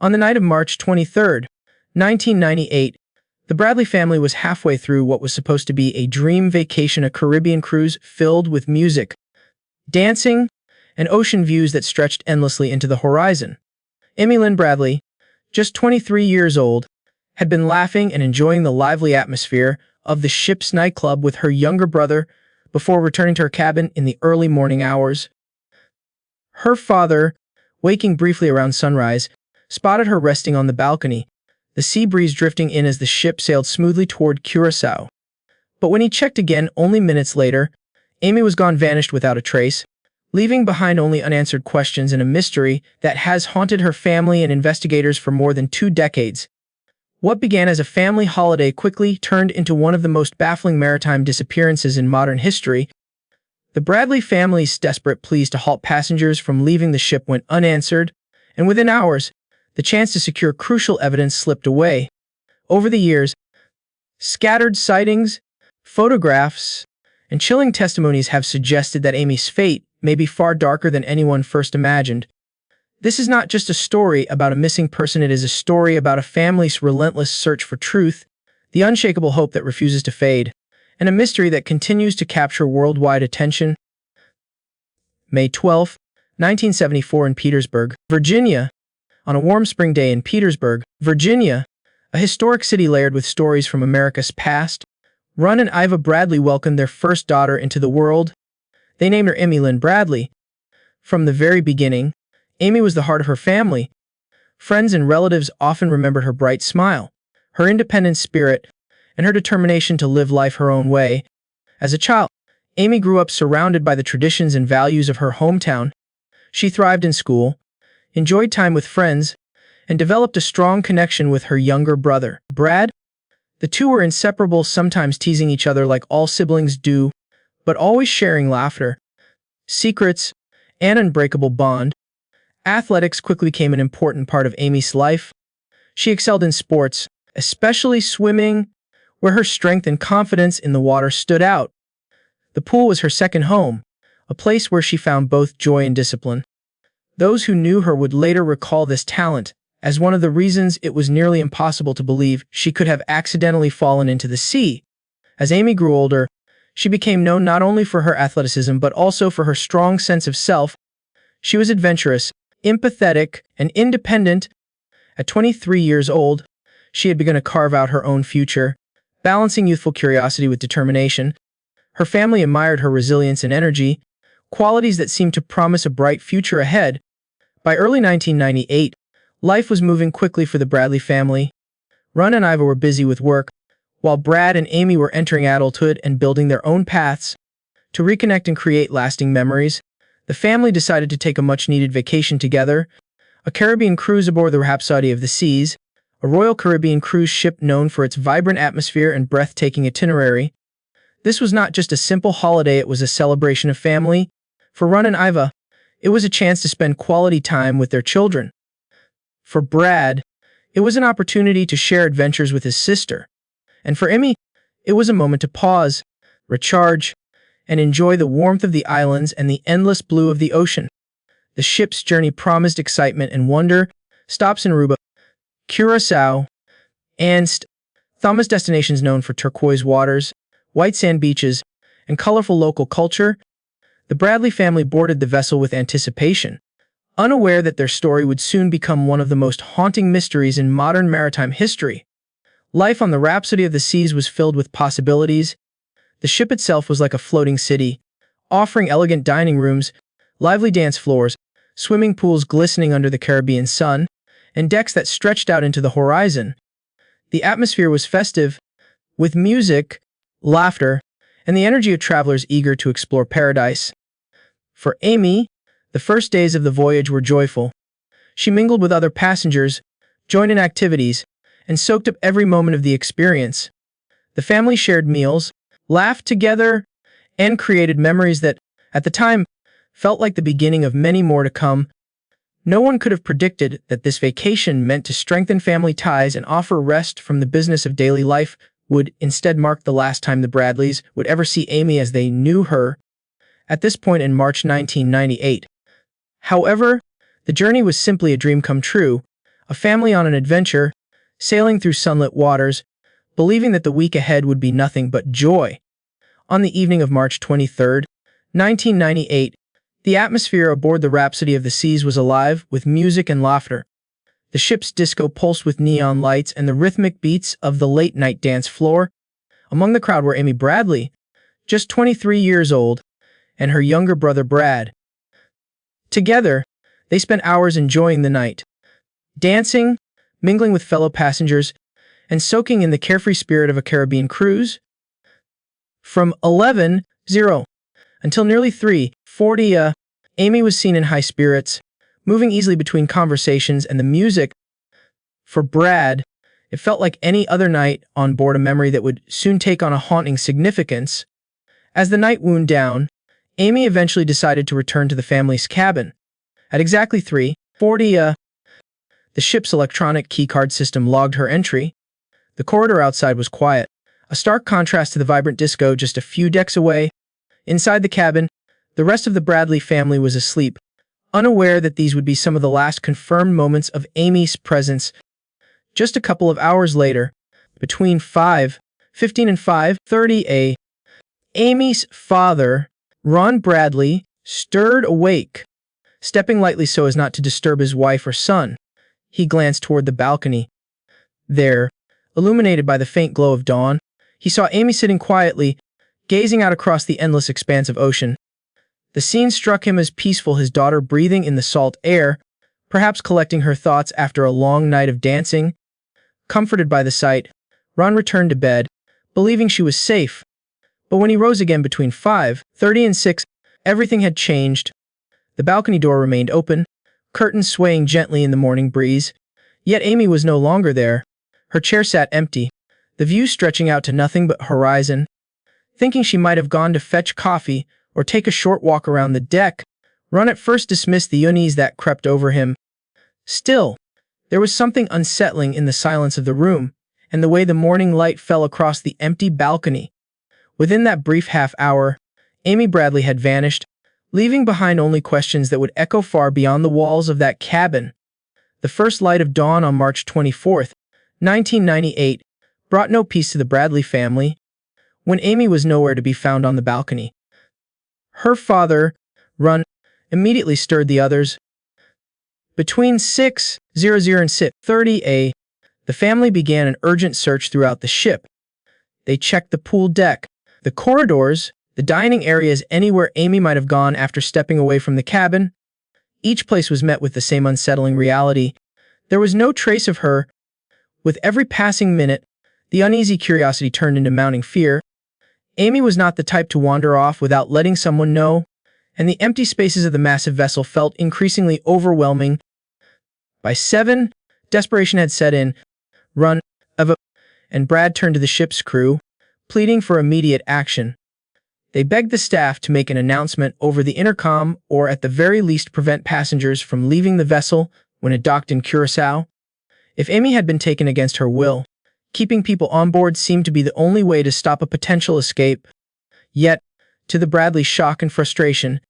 On the night of March 23, 1998, the Bradley family was halfway through what was supposed to be a dream vacation, a Caribbean cruise filled with music, dancing, and ocean views that stretched endlessly into the horizon. Lynn Bradley, just 23 years old, had been laughing and enjoying the lively atmosphere of the ship's nightclub with her younger brother before returning to her cabin in the early morning hours. Her father, waking briefly around sunrise, spotted her resting on the balcony, the sea breeze drifting in as the ship sailed smoothly toward Curacao. But when he checked again only minutes later, Amy was gone, vanished without a trace, leaving behind only unanswered questions and a mystery that has haunted her family and investigators for more than 2 decades. What began as a family holiday quickly turned into one of the most baffling maritime disappearances in modern history. The Bradley family's desperate pleas to halt passengers from leaving the ship went unanswered, and within hours, the chance to secure crucial evidence slipped away. Over the years, scattered sightings, photographs, and chilling testimonies have suggested that Amy's fate may be far darker than anyone first imagined. This is not just a story about a missing person, it is a story about a family's relentless search for truth, the unshakable hope that refuses to fade, and a mystery that continues to capture worldwide attention. May 12, 1974, in Petersburg, Virginia. On a warm spring day in Petersburg, Virginia, a historic city layered with stories from America's past, Ron and Iva Bradley welcomed their first daughter into the world. They named her Lynn Bradley. From the very beginning, Amy was the heart of her family. Friends and relatives often remembered her bright smile, her independent spirit, and her determination to live life her own way. As a child, Amy grew up surrounded by the traditions and values of her hometown. She thrived in school, enjoyed time with friends, and developed a strong connection with her younger brother, Brad. The two were inseparable, sometimes teasing each other like all siblings do, but always sharing laughter, secrets, and an unbreakable bond. Athletics quickly became an important part of Amy's life. She excelled in sports, especially swimming, where her strength and confidence in the water stood out. The pool was her second home, a place where she found both joy and discipline. Those who knew her would later recall this talent as one of the reasons it was nearly impossible to believe she could have accidentally fallen into the sea. As Amy grew older, she became known not only for her athleticism but also for her strong sense of self. She was adventurous, empathetic, and independent. At 23 years old, she had begun to carve out her own future, balancing youthful curiosity with determination. Her family admired her resilience and energy, qualities that seemed to promise a bright future ahead. By early 1998, life was moving quickly for the Bradley family. Ron and Iva were busy with work, while Brad and Amy were entering adulthood and building their own paths. To reconnect and create lasting memories, the family decided to take a much-needed vacation together, a Caribbean cruise aboard the Rhapsody of the Seas, a Royal Caribbean cruise ship known for its vibrant atmosphere and breathtaking itinerary. This was not just a simple holiday, it was a celebration of family. For Ron and Iva, it was a chance to spend quality time with their children. For Brad, it was an opportunity to share adventures with his sister. And for Amy, it was a moment to pause, recharge, and enjoy the warmth of the islands and the endless blue of the ocean. The ship's journey promised excitement and wonder. Stops in Aruba, Curacao, and Thomas, destinations known for turquoise waters, white sand beaches, and colorful local culture. The Bradley family boarded the vessel with anticipation, unaware that their story would soon become one of the most haunting mysteries in modern maritime history. Life on the Rhapsody of the Seas was filled with possibilities. The ship itself was like a floating city, offering elegant dining rooms, lively dance floors, swimming pools glistening under the Caribbean sun, and decks that stretched out into the horizon. The atmosphere was festive, with music, laughter, and the energy of travelers eager to explore paradise. For Amy, the first days of the voyage were joyful. She mingled with other passengers, joined in activities, and soaked up every moment of the experience. The family shared meals, laughed together, and created memories that, at the time, felt like the beginning of many more to come. No one could have predicted that this vacation, meant to strengthen family ties and offer rest from the business of daily life, would instead mark the last time the Bradleys would ever see Amy as they knew her. At this point in March 1998. However, the journey was simply a dream come true, a family on an adventure, sailing through sunlit waters, believing that the week ahead would be nothing but joy. On the evening of March 23, 1998, the atmosphere aboard the Rhapsody of the Seas was alive with music and laughter. The ship's disco pulsed with neon lights and the rhythmic beats of the late-night dance floor. Among the crowd were Amy Bradley, just 23 years old, and her younger brother Brad. Together, they spent hours enjoying the night, dancing, mingling with fellow passengers, and soaking in the carefree spirit of a Caribbean cruise. From 11:00 until nearly 3:40, Amy was seen in high spirits, moving easily between conversations and the music. For Brad, it felt like any other night on board, a memory that would soon take on a haunting significance. As the night wound down, Amy eventually decided to return to the family's cabin. At exactly 3:40, the ship's electronic keycard system logged her entry. The corridor outside was quiet, a stark contrast to the vibrant disco just a few decks away. Inside the cabin, the rest of the Bradley family was asleep, unaware that these would be some of the last confirmed moments of Amy's presence. Just a couple of hours later, between 5:15 and 5:30 Amy's father, Ron Bradley, stirred awake. Stepping lightly so as not to disturb his wife or son, he glanced toward the balcony. There, illuminated by the faint glow of dawn, he saw Amy sitting quietly, gazing out across the endless expanse of ocean. The scene struck him as peaceful, his daughter breathing in the salt air, perhaps collecting her thoughts after a long night of dancing. Comforted by the sight, Ron returned to bed, believing she was safe. But when he rose again between 5:30 and 6, everything had changed. The balcony door remained open, curtains swaying gently in the morning breeze. Yet Amy was no longer there. Her chair sat empty, the view stretching out to nothing but horizon. Thinking she might have gone to fetch coffee or take a short walk around the deck, Ron at first dismissed the unease that crept over him. Still, there was something unsettling in the silence of the room and the way the morning light fell across the empty balcony. Within that brief half-hour, Amy Bradley had vanished, leaving behind only questions that would echo far beyond the walls of that cabin. The first light of dawn on March 24, 1998, brought no peace to the Bradley family. When Amy was nowhere to be found on the balcony, her father, Ron, immediately stirred the others. Between 6:00 and 6:30 the family began an urgent search throughout the ship. They checked the pool deck, the corridors, the dining areas, anywhere Amy might have gone after stepping away from the cabin. Each place was met with the same unsettling reality. There was no trace of her. With every passing minute, the uneasy curiosity turned into mounting fear. Amy was not the type to wander off without letting someone know, and the empty spaces of the massive vessel felt increasingly overwhelming. By 7, desperation had set in. Ron, Eva, and Brad turned to the ship's crew, pleading for immediate action. They begged the staff to make an announcement over the intercom or at the very least prevent passengers from leaving the vessel when it docked in Curacao. If Amy had been taken against her will, keeping people on board seemed to be the only way to stop a potential escape. Yet, to the Bradley shock and frustration,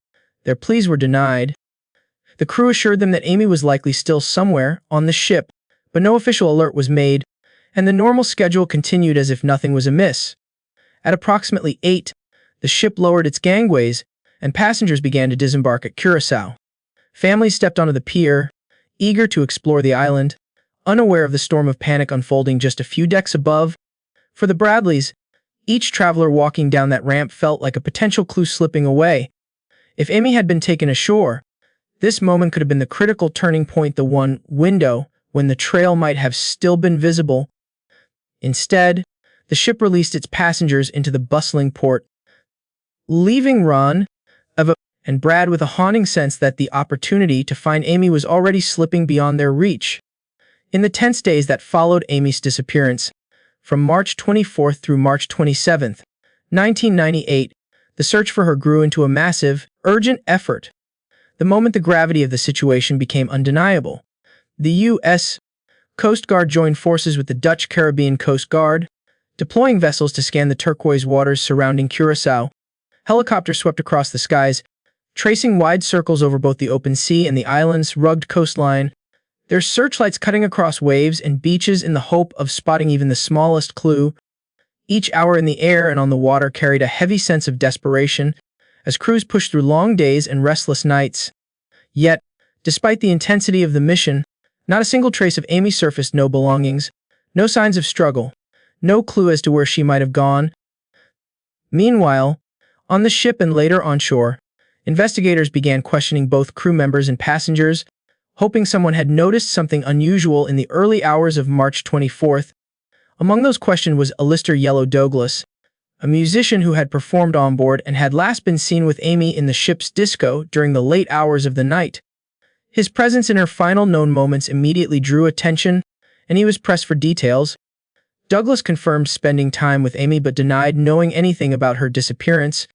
their pleas were denied. The crew assured them that Amy was likely still somewhere on the ship, but no official alert was made, and the normal schedule continued as if nothing was amiss. At approximately 8, the ship lowered its gangways, and passengers began to disembark at Curacao. Families stepped onto the pier, eager to explore the island, unaware of the storm of panic unfolding just a few decks above. For the Bradleys, each traveler walking down that ramp felt like a potential clue slipping away. If Amy had been taken ashore, this moment could have been the critical turning point, the one window when the trail might have still been visible. Instead, the ship released its passengers into the bustling port, leaving Ron, Eva, and Brad with a haunting sense that the opportunity to find Amy was already slipping beyond their reach. In the tense days that followed Amy's disappearance, from March 24th through March 27th, 1998, the search for her grew into a massive, urgent effort. The moment the gravity of the situation became undeniable, the U.S. Coast Guard joined forces with the Dutch Caribbean Coast Guard, deploying vessels to scan the turquoise waters surrounding Curacao. Helicopters swept across the skies, tracing wide circles over both the open sea and the island's rugged coastline. their searchlights cutting across waves and beaches in the hope of spotting even the smallest clue. Each hour in the air and on the water carried a heavy sense of desperation as crews pushed through long days and restless nights. Yet, despite the intensity of the mission, not a single trace of Amy surfaced, no belongings, no signs of struggle, no clue as to where she might have gone. Meanwhile, on the ship and later on shore, investigators began questioning both crew members and passengers, hoping someone had noticed something unusual in the early hours of March 24th. Among those questioned was Alistair Yellow Douglas, a musician who had performed on board and had last been seen with Amy in the ship's disco during the late hours of the night. His presence in her final known moments immediately drew attention, and he was pressed for details. Douglas confirmed spending time with Amy but denied knowing anything about her disappearance.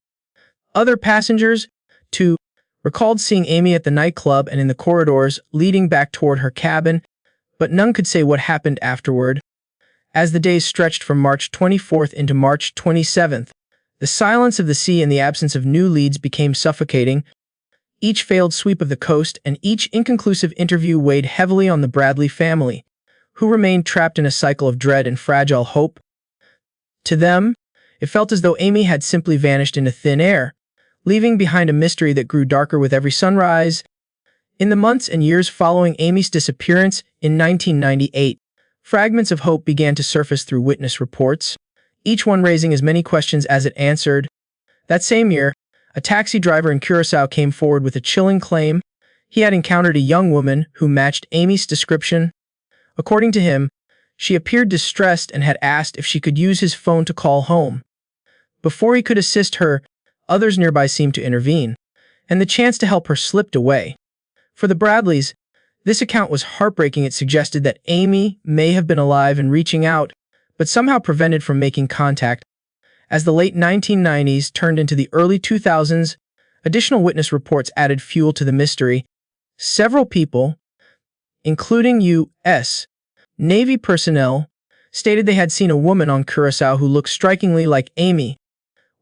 Other passengers, too, recalled seeing Amy at the nightclub and in the corridors leading back toward her cabin, but none could say what happened afterward. As the days stretched from March 24th into March 27th, the silence of the sea and the absence of new leads became suffocating. Each failed sweep of the coast and each inconclusive interview weighed heavily on the Bradley family, who remained trapped in a cycle of dread and fragile hope. To them, it felt as though Amy had simply vanished into thin air, leaving behind a mystery that grew darker with every sunrise. In the months and years following Amy's disappearance in 1998, fragments of hope began to surface through witness reports, each one raising as many questions as it answered. That same year, a taxi driver in Curacao came forward with a chilling claim. He had encountered a young woman who matched Amy's description. According to him, she appeared distressed and had asked if she could use his phone to call home. Before he could assist her, others nearby seemed to intervene, and the chance to help her slipped away. For the Bradleys, this account was heartbreaking. It suggested that Amy may have been alive and reaching out, but somehow prevented from making contact. As the late 1990s turned into the early 2000s, additional witness reports added fuel to the mystery. Several people, including U.S. Navy personnel, stated they had seen a woman on Curacao who looked strikingly like Amy.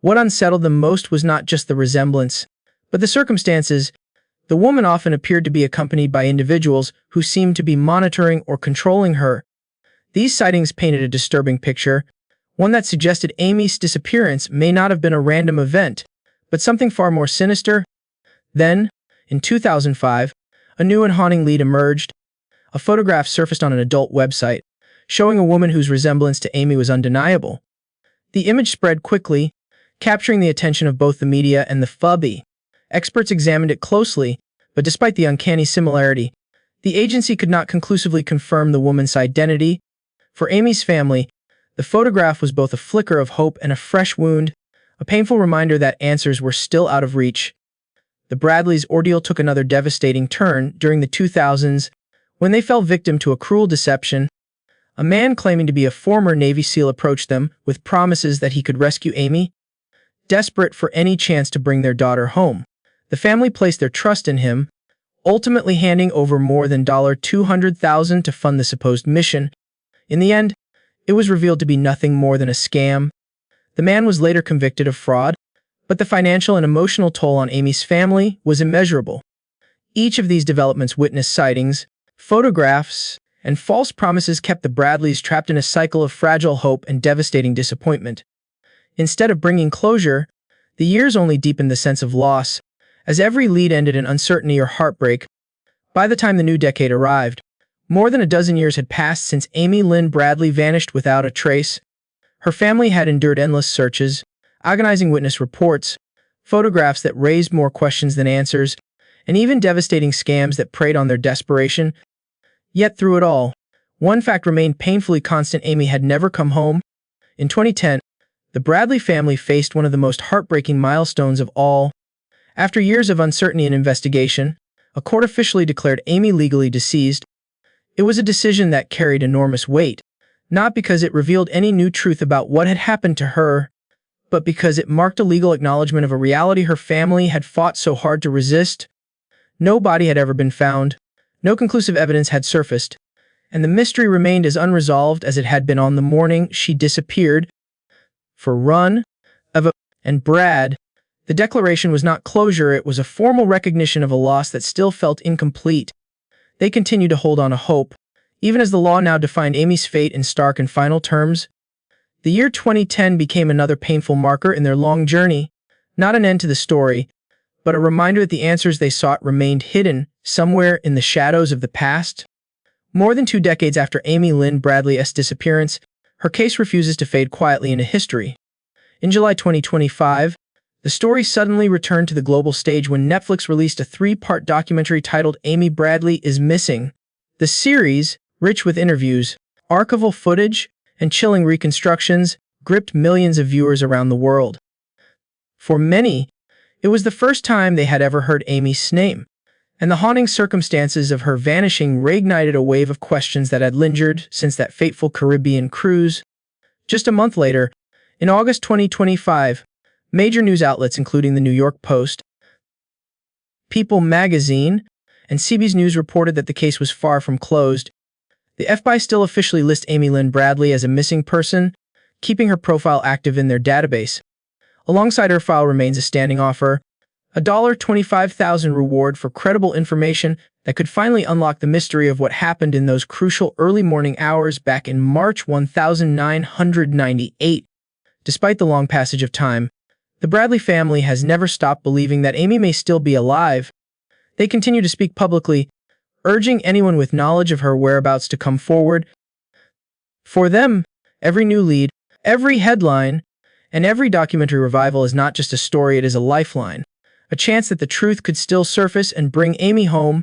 What unsettled them most was not just the resemblance, but the circumstances. The woman often appeared to be accompanied by individuals who seemed to be monitoring or controlling her. These sightings painted a disturbing picture, one that suggested Amy's disappearance may not have been a random event, but something far more sinister. Then, in 2005, a new and haunting lead emerged. A photograph surfaced on an adult website, showing a woman whose resemblance to Amy was undeniable. The image spread quickly, capturing the attention of both the media and the FUB. Experts examined it closely, but despite the uncanny similarity, the agency could not conclusively confirm the woman's identity. For Amy's family, the photograph was both a flicker of hope and a fresh wound, a painful reminder that answers were still out of reach. The Bradleys' ordeal took another devastating turn during the 2000s when they fell victim to a cruel deception. A man claiming to be a former Navy SEAL approached them with promises that he could rescue Amy. Desperate for any chance to bring their daughter home, the family placed their trust in him, ultimately handing over more than $200,000 to fund the supposed mission. In the end, it was revealed to be nothing more than a scam. The man was later convicted of fraud, but the financial and emotional toll on Amy's family was immeasurable. Each of these developments witnessed sightings, photographs, and false promises kept the Bradleys trapped in a cycle of fragile hope and devastating disappointment. Instead of bringing closure, the years only deepened the sense of loss, as every lead ended in uncertainty or heartbreak. By the time the new decade arrived, more than a dozen years had passed since Amy Lynn Bradley vanished without a trace. Her family had endured endless searches, agonizing witness reports, photographs that raised more questions than answers, and even devastating scams that preyed on their desperation. Yet through it all, one fact remained painfully constant: Amy had never come home. In 2010, the Bradley family faced one of the most heartbreaking milestones of all. After years of uncertainty and investigation, a court officially declared Amy legally deceased. It was a decision that carried enormous weight, not because it revealed any new truth about what had happened to her, but because it marked a legal acknowledgement of a reality her family had fought so hard to resist. No body had ever been found, no conclusive evidence had surfaced, and the mystery remained as unresolved as it had been on the morning she disappeared. For Run, Eva, and Brad, the declaration was not closure, it was a formal recognition of a loss that still felt incomplete. they continue to hold on to hope, even as the law now defined Amy's fate in stark and final terms. The year 2010 became another painful marker in their long journey, not an end to the story, but a reminder that the answers they sought remained hidden somewhere in the shadows of the past. More than 2 decades after Amy Lynn Bradley's disappearance, her case refuses to fade quietly into history. In July 2025, the story suddenly returned to the global stage when Netflix released a 3-part documentary titled Amy Bradley is Missing. The series, rich with interviews, archival footage, and chilling reconstructions, gripped millions of viewers around the world. For many, it was the first time they had ever heard Amy's name, and the haunting circumstances of her vanishing reignited a wave of questions that had lingered since that fateful Caribbean cruise. Just a month later, in August 2025, major news outlets including the New York Post, People magazine, and CBS News reported that the case was far from closed. The FBI still officially lists Amy Lynn Bradley as a missing person, keeping her profile active in their database. Alongside her file remains a standing offer, a $25,000 reward for credible information that could finally unlock the mystery of what happened in those crucial early morning hours back in March 1998. Despite the long passage of time, the Bradley family has never stopped believing that Amy may still be alive. They continue to speak publicly, urging anyone with knowledge of her whereabouts to come forward. For them, every new lead, every headline, and every documentary revival is not just a story, it is a lifeline, a chance that the truth could still surface and bring Amy home.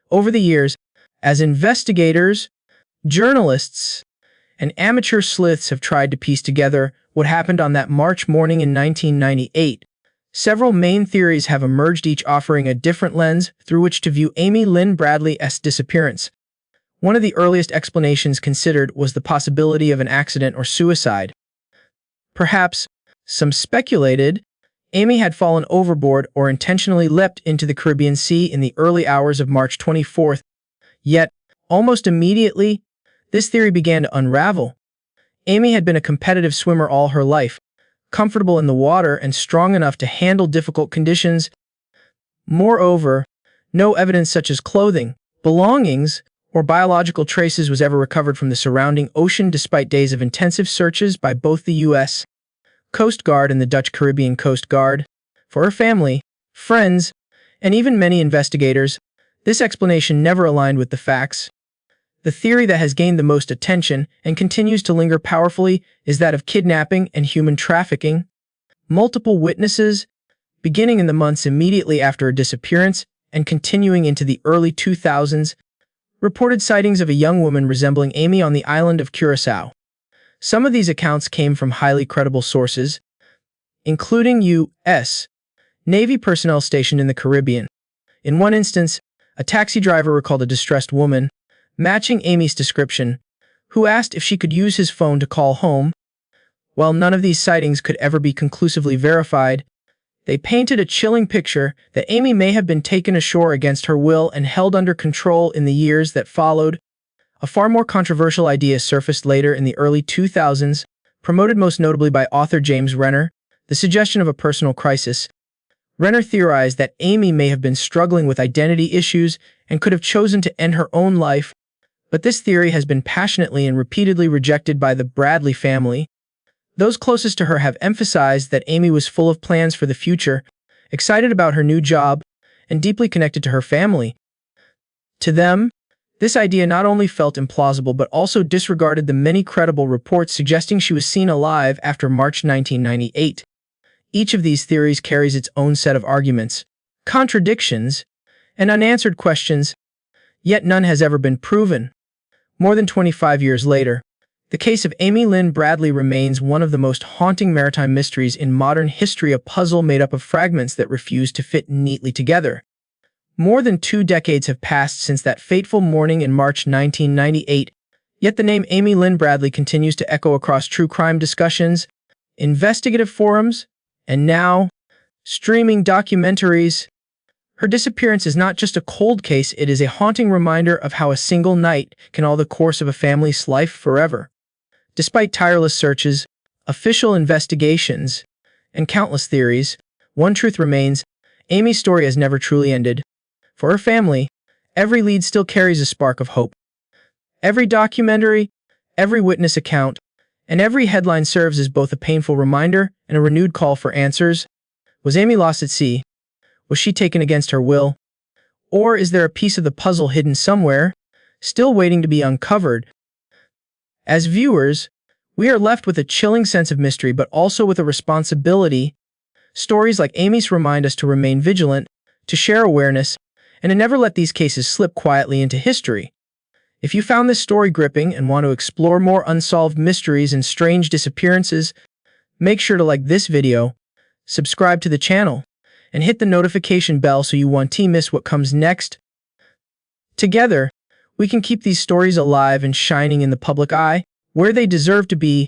Over the years, as investigators, journalists, and amateur sleuths have tried to piece together what happened on that March morning in 1998, several main theories have emerged, each offering a different lens through which to view Amy Lynn Bradley's disappearance. One of the earliest explanations considered was the possibility of an accident or suicide. Perhaps, some speculated, Amy had fallen overboard or intentionally leapt into the Caribbean Sea in the early hours of March 24th. Yet, almost immediately, this theory began to unravel. Amy had been a competitive swimmer all her life, comfortable in the water and strong enough to handle difficult conditions. Moreover, no evidence such as clothing, belongings, or biological traces was ever recovered from the surrounding ocean despite days of intensive searches by both the U.S. Coast Guard and the Dutch Caribbean Coast Guard. For her family, friends, and even many investigators, this explanation never aligned with the facts. The theory that has gained the most attention and continues to linger powerfully is that of kidnapping and human trafficking. Multiple witnesses, beginning in the months immediately after her disappearance and continuing into the early 2000s, reported sightings of a young woman resembling Amy on the island of Curaçao. Some of these accounts came from highly credible sources, including U.S. Navy personnel stationed in the Caribbean. In one instance, a taxi driver recalled a distressed woman, matching Amy's description, who asked if she could use his phone to call home. While none of these sightings could ever be conclusively verified, they painted a chilling picture that Amy may have been taken ashore against her will and held under control in the years that followed. A far more controversial idea surfaced later in the early 2000s, promoted most notably by author James Renner, the suggestion of a personal crisis. Renner theorized that Amy may have been struggling with identity issues and could have chosen to end her own life, but this theory has been passionately and repeatedly rejected by the Bradley family. Those closest to her have emphasized that Amy was full of plans for the future, excited about her new job, and deeply connected to her family. To them, this idea not only felt implausible but also disregarded the many credible reports suggesting she was seen alive after March 1998. Each of these theories carries its own set of arguments, contradictions, and unanswered questions, yet none has ever been proven. More than 25 years later, the case of Amy Lynn Bradley remains one of the most haunting maritime mysteries in modern history, a puzzle made up of fragments that refuse to fit neatly together. More than 2 decades have passed since that fateful morning in March 1998, yet the name Amy Lynn Bradley continues to echo across true crime discussions, investigative forums, and now, streaming documentaries. Her disappearance is not just a cold case, it is a haunting reminder of how a single night can alter the course of a family's life forever. Despite tireless searches, official investigations, and countless theories, one truth remains: Amy's story has never truly ended. For her family, Every lead still carries a spark of hope. Every documentary, every witness account, and every headline serves as both a painful reminder and a renewed call for answers. Was Amy lost at sea? Was she taken against her will? Or is there a piece of the puzzle hidden somewhere, still waiting to be uncovered? As viewers, we are left with a chilling sense of mystery, but also with a responsibility. Stories like Amy's remind us to remain vigilant, to share awareness, and to never let these cases slip quietly into history. If you found this story gripping and want to explore more unsolved mysteries and strange disappearances, make sure to like this video, subscribe to the channel, and hit the notification bell so you won't miss what comes next. Together, we can keep these stories alive and shining in the public eye, where they deserve to be.